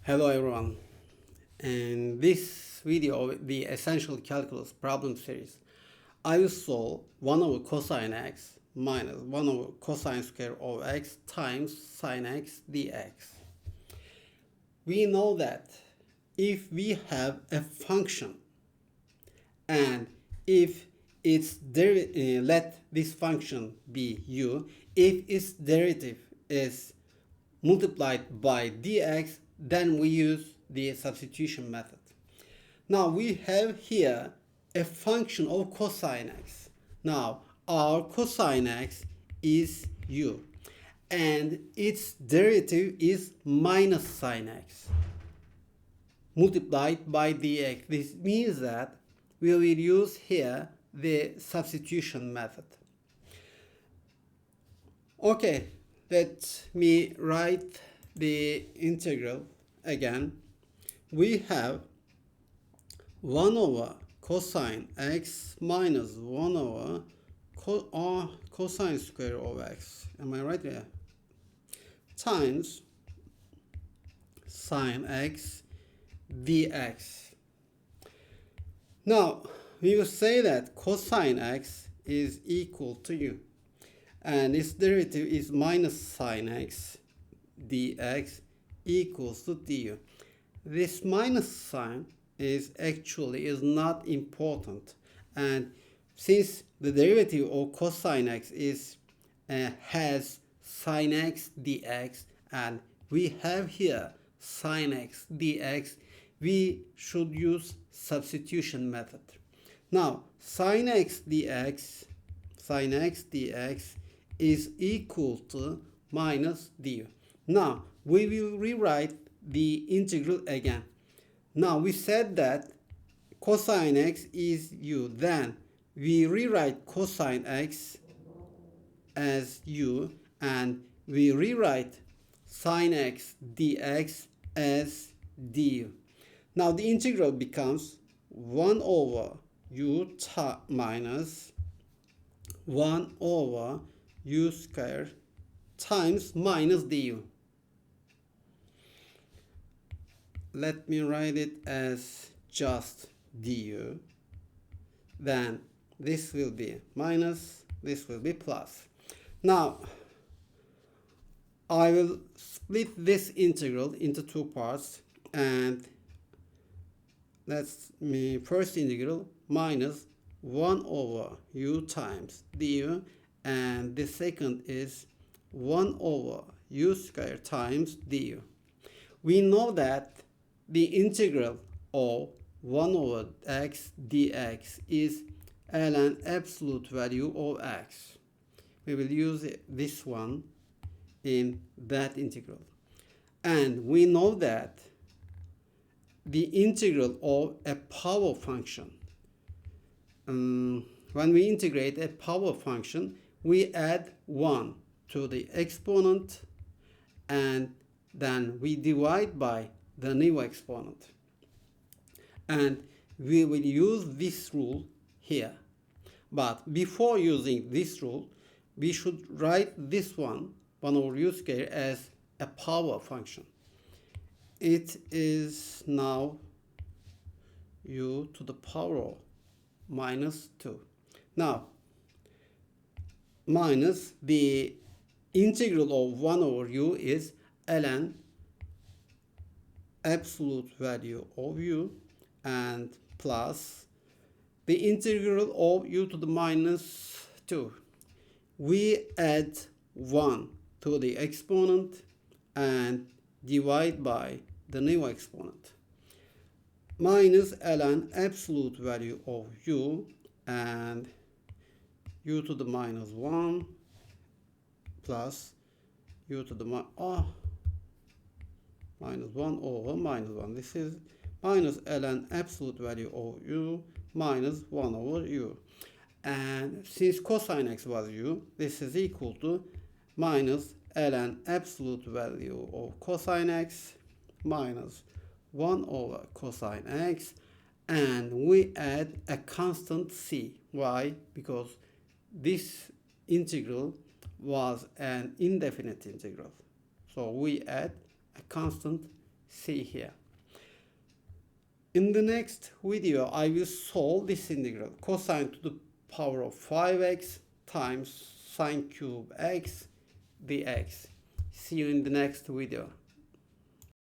Hello everyone. In this video, the Essential Calculus problem series, I will solve 1 over cosine x minus 1 over cosine square of x times sine x dx. We know that if we have a function and if its let this function be u, if its derivative is multiplied by dx, then we use the substitution method. Now we have here a function of cosine x. Now our cosine x is u and its derivative is minus sine x multiplied by dx. This means that we will use here the substitution method. Okay, let me write the integral again. We have 1 over cosine x minus 1 over cosine square of x. Am I right there? Times sine x dx. Now we will say that cosine x is equal to u and its derivative is minus sine x dx equals to du. This minus sign is not important, and since the derivative of cosine x is has sine x dx and we have here sine x dx, we should use substitution method. Now sine x dx is equal to minus du. Now we will rewrite the integral again. Now we said that cosine x is u, then we rewrite cosine x as u and we rewrite sine x dx as du. Now the integral becomes 1 over u minus 1 over u squared times minus du. Let me write it as just du. Then this will be minus, this will be plus. Now I will split this integral into two parts, and let's first integral minus 1 over u times du, and the second is 1 over u squared times du. We know that the integral of 1 over x dx is ln absolute value of x. We will use this one in that integral. And we know that the integral of a power function, when we integrate a power function, we add 1 to the exponent and then we divide by the new exponent, and we will use this rule here. But before using this rule, we should write this 1 over u squared as a power function. It is now u to the power of minus 2. Now minus the integral of 1 over u is ln absolute value of u, and plus the integral of u to the minus 2. We add 1 to the exponent and divide by the new exponent. Minus ln absolute value of u and u to the minus 1 plus u to the minus 1 over minus 1. This is minus ln absolute value of u minus 1 over u. And since cosine x was u, this is equal to minus ln absolute value of cosine x minus 1 over cosine x, and we add a constant c. Why? Because this integral was an indefinite integral. So we add a constant see here. In the next video, I will solve this integral cosine to the power of 5x times sine cube x dx. See you in the next video.